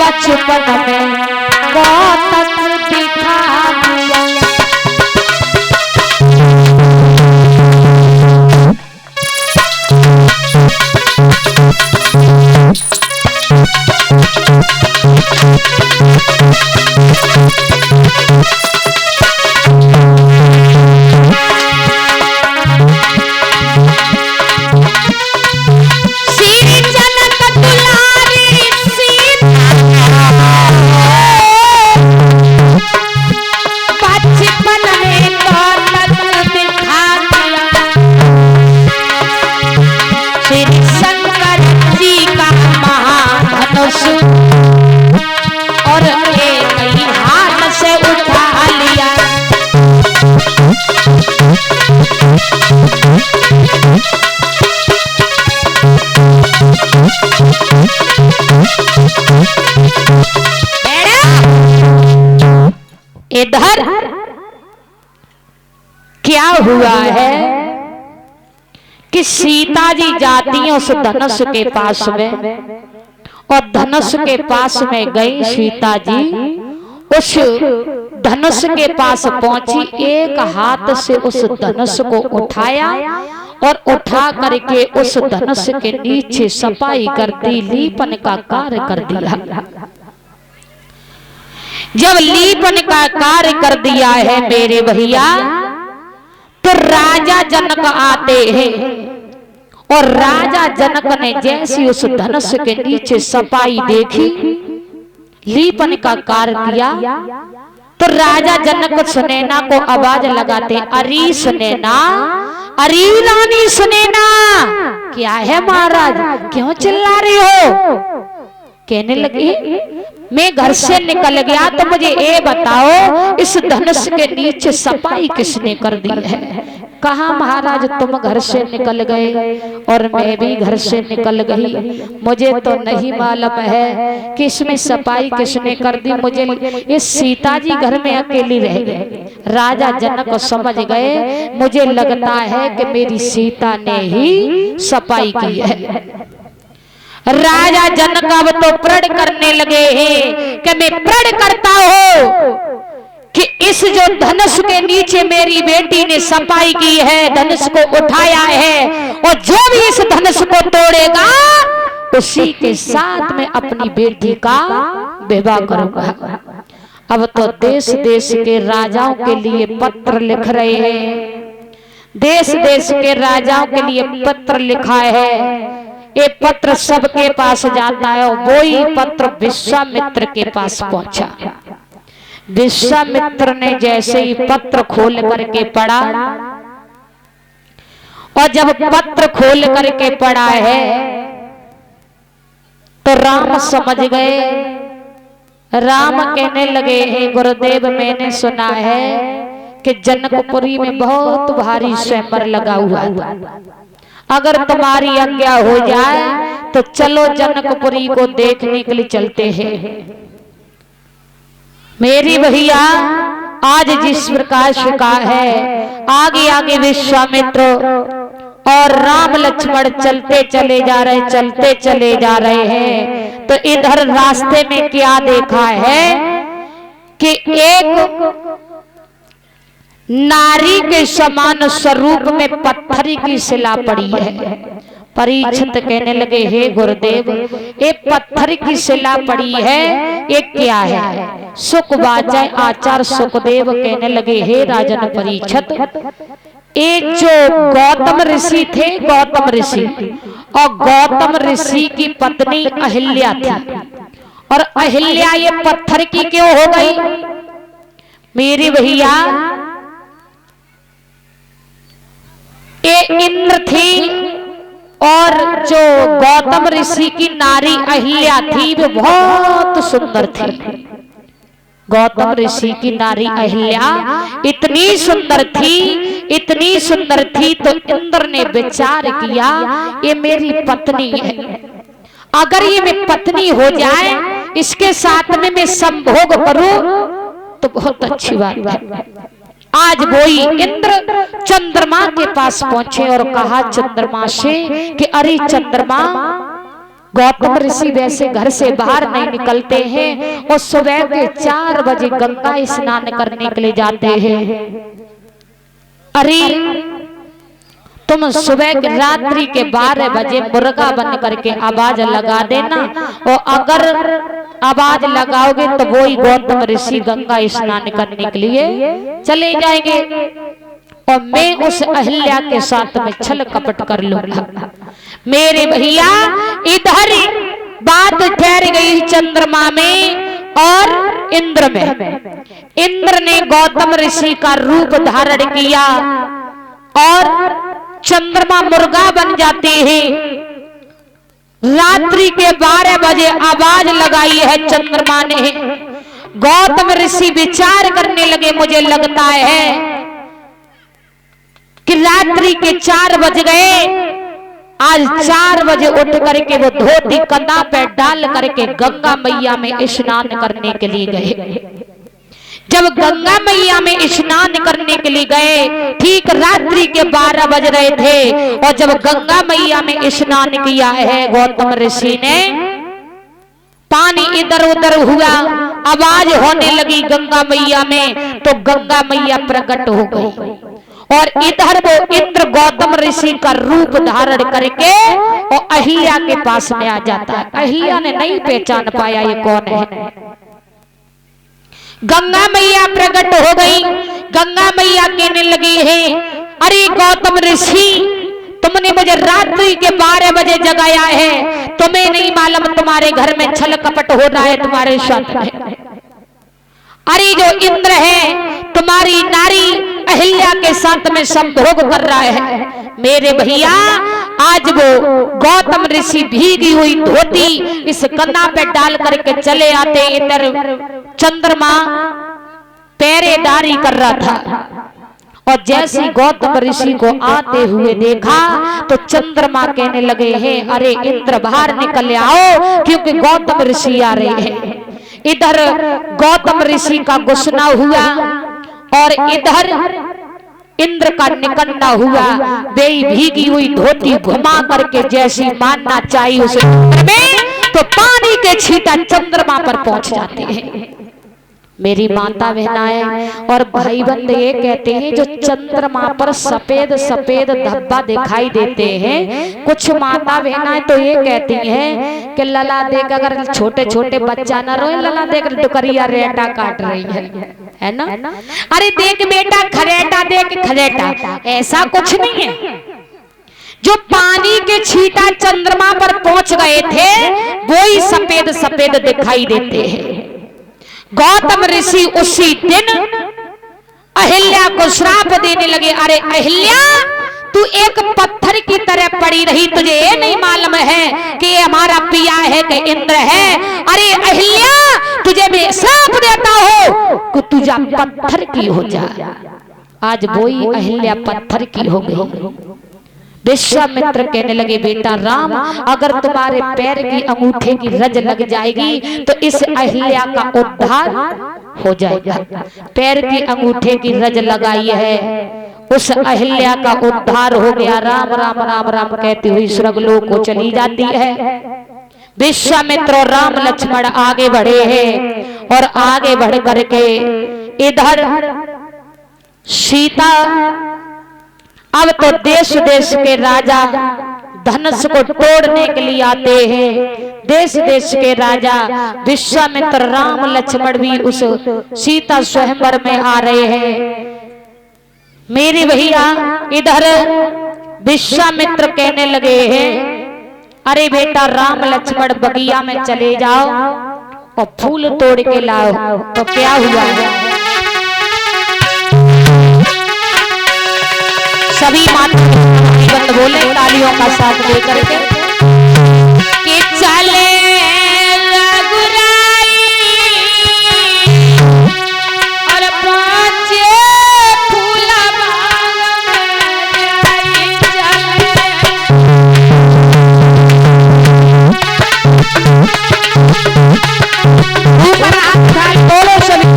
बचपन में कौतक दिखा दिया। और एक ही हाथ से उठा लिया। इधर क्या हुआ है कि सीता जी जाती हैं उस धनुष के पास में, और धनुष के पास में गई सीता जी, उस धनुष के पास पहुंची, एक हाथ से उस धनुष को उठाया और उठा करके उस धनुष के नीचे सफाई कर दी, लीपन का कार्य कर दिया। जब लीपन का कार्य कर दिया है मेरे भैया, तो राजा जनक आते हैं, और राजा जनक ने जैसी उस धनुष के नीचे सफाई देखी, लीपन का कार्य किया, तो राजा जनक सुनैना को आवाज लगाते, अरे सुनैना, अरे रानी सुनैना, क्या है महाराज, क्यों चिल्ला रही हो? कहने लगी, मैं घर से निकल गया तो मुझे ये बताओ इस धनुष के नीचे सफाई किसने कर दी है? कहा महाराज तुम घर से निकल गए और मैं भी घर से निकल गई, मुझे तो नहीं मालूम है कि इसमें सफाई किसने कर दी। मुझे ये सीता जी घर में अकेली रह गए। राजा जनक समझ गए, मुझे लगता है कि मेरी सीता ने ही सफाई की है। राजा जनक अब तो प्रण करने लगे हैं कि मैं प्रण करता हूं कि इस जो धनुष के नीचे मेरी बेटी ने सफाई की है, धनुष को उठाया है, और जो भी इस धनुष को तोड़ेगा उसी के साथ में अपनी बेटी का विवाह करूंगा। अब तो देश देश के राजाओं के लिए पत्र लिख रहे हैं, देश देश के राजाओं के लिए पत्र लिखा है। ये पत्र सबके पास जाता है, और वही पत्र विश्वामित्र के पास पहुंचा। विश्वामित्र ने जैसे ही पत्र खोल करके पढ़ा, और जब पत्र खोल करके पढ़ा है तो राम समझ गए। राम कहने लगे, हे गुरुदेव, मैंने सुना है कि जनकपुरी में बहुत भारी स्वयंवर लगा हुआ है, अगर तुम्हारी आज्ञा हो जाए तो चलो जनकपुरी को देखने के लिए चलते हैं। मेरी भैया आज जिस प्रकार का है, आगे आगे विश्वामित्र और राम लक्ष्मण चलते चले जा रहे, चलते चले जा रहे हैं। तो इधर रास्ते में क्या देखा है कि एक नारी के समान स्वरूप में पत्थर की शिला पड़ी है। परीक्षित कहने लगे, हे गुरुदेव, ये पत्थर की शिला पड़ी है, ये क्या है? सुखवाचार्य आचार्य सुखदेव कहने लगे, हे राजन परीक्षित, ये जो गौतम ऋषि थे, गौतम ऋषि, और गौतम ऋषि की पत्नी अहिल्या थी, और अहिल्या ये पत्थर की क्यों हो गई? मेरी भैया ये इंद्र थी, और जो गौतम ऋषि की नारी अहिल्या थी वो बहुत सुंदर थी। गौतम ऋषि की नारी अहिल्या इतनी सुंदर थी, इतनी सुंदर थी, तो इंद्र ने विचार किया ये मेरी पत्नी है, अगर ये मेरी पत्नी हो जाए, इसके साथ में मैं संभोग करूं तो बहुत अच्छी बात है। आज वही इंद्र चंद्रमा के पास पहुंचे और कहा चंद्रमा से कि अरे चंद्रमा, गौतम ऋषि वैसे घर से बाहर नहीं निकलते हैं और सुबह के 4 बजे गंगा स्नान करने के लिए जाते हैं। अरे तुम सुबह के रात्रि के 12 बजे मुर्गा बन करके आवाज लगा देना, और अगर आवाज लगाओगे तो वही गौतम ऋषि गंगा स्नान करने के लिए चले जाएंगे और मैं उस अहिल्या के साथ में छल कपट कर लूंगा। मेरे भैया इधर बात ठहर गई चंद्रमा में और इंद्र में। इंद्र ने गौतम ऋषि का रूप धारण किया और चंद्रमा मुर्गा बन जाते हैं। रात्रि के 12 बजे आवाज लगाई है चंद्रमा ने। गौतम ऋषि विचार करने लगे, मुझे लगता है कि रात्रि के 4 बज गए। आज 4 बजे उठ करके वो धोती कंधा पे डाल करके गंगा मैया में स्नान करने के लिए गए। जब गंगा मैया में स्नान करने के लिए गए, ठीक रात्रि के 12 बज रहे थे, और जब गंगा मैया में स्नान किया है गौतम ऋषि ने, पानी इधर उधर हुआ, आवाज होने लगी गंगा मैया में, तो गंगा मैया प्रकट हो गई और इधर वो इंद्र गौतम ऋषि का रूप धारण करके और अहिल्या के पास में आ जाता है। अहिल्या ने नहीं पहचान पाया ये कौन है। गंगा मैया प्रकट हो गई। गंगा मैया कहने लगी है, अरे गौतम ऋषि, तुमने मुझे रात्रि के 12 बजे जगाया है, तुम्हें नहीं मालूम तुम्हारे घर में छल कपट हो रहा है तुम्हारे साथ में। अरे जो इंद्र है तुम्हारी नारी अहिल्या के साथ में संभोग कर रहा है। मेरे भैया आज वो गौतम ऋषि भीगी हुई धोती इस कन्ना पे डाल करके चले आते, इधर चंद्रमा पहरेदारी कर रहा था, और जैसे गौतम ऋषि को आते हुए देखा तो चंद्रमा कहने लगे हैं, अरे इंद्र बाहर निकल आओ क्योंकि गौतम ऋषि आ रहे हैं। इधर गौतम ऋषि का गुस्सा हुआ और इधर इंद्र का निकन्ना हुआ। वे भीगी हुई धोती घुमा करके जैसी मानना चाहिए उस में, तो पानी के छींटा चंद्रमा पर पहुंच जाते हैं। मेरी माता बहनाएं और भाई बंद ये कहते हैं, जो चंद्रमा पर सफेद सफेद धब्बा दिखाई देते हैं, कुछ माता बहनाएं तो ये कहती हैं कि लला देख अगर छोटे छोटे बच्चा न रोए, लला देख डुकरिया रेटा काट रही है ना। अरे देख बेटा खरेटा देख खरेटा, ऐसा कुछ नहीं है। जो पानी के छींटा चंद्रमा पर पहुंच गए थे वही सफेद सफेद दिखाई देते हैं। गौतम ऋषि उसी दिन अहिल्या को श्राप देने लगे, अरे अहिल्या तू एक पत्थर की तरह पड़ी रही, तुझे ये नहीं मालूम है कि ये हमारा पिया है कि इंद्र है। अरे अहिल्या तुझे मैं श्राप देता हूँ कि तुझा पत्थर की हो जा। आज वही अहिल्या पत्थर की हो गई। विश्वामित्र कहने लगे, बेटा राम अगर तुम्हारे पैर की अंगूठे की रज लग जाएगी तो इस अहिल्या का उद्धार हो जाएगा। पैर की अंगूठे की रज लगाई है, उस अहिल्या का उद्धार हो गया। राम राम राम राम कहती हुई स्वर्गलोक को चली जाती है। विश्वामित्र और राम लक्ष्मण आगे बढ़े हैं और आगे बढ़ करके इधर सीता, अब तो देश देश के राजा धनुष को तोड़ने के लिए आते हैं। देश देश के राजा विश्वामित्र राम लक्ष्मण भी उस सीता स्वयंवर में आ रहे हैं। मेरे भैया इधर विश्वामित्र कहने लगे हैं, अरे बेटा राम लक्ष्मण बगिया में चले जाओ और फूल तोड़ के लाओ। तो क्या हुआ, सभी माता बोले तालियों का साथ देकर के कि चले रघुराई और पहुंचे फूला ऊपर हाथ बोलो सभी।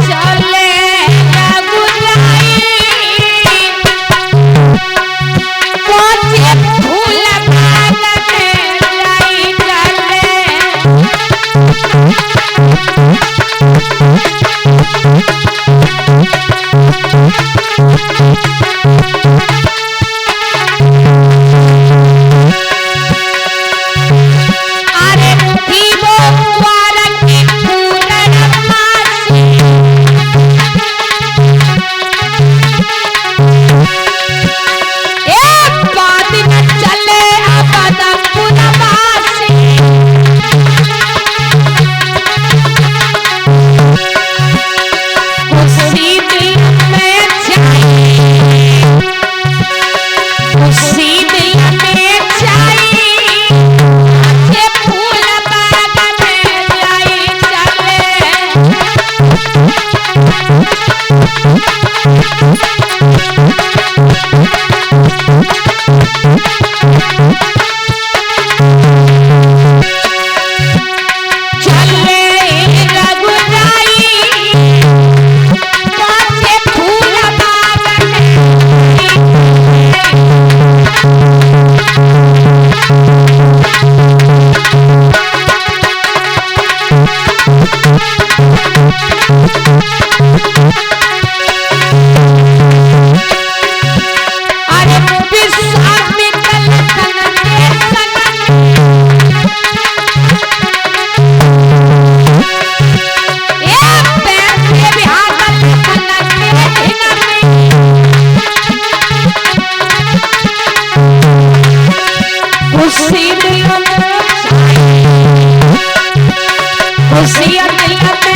चले दिया दिल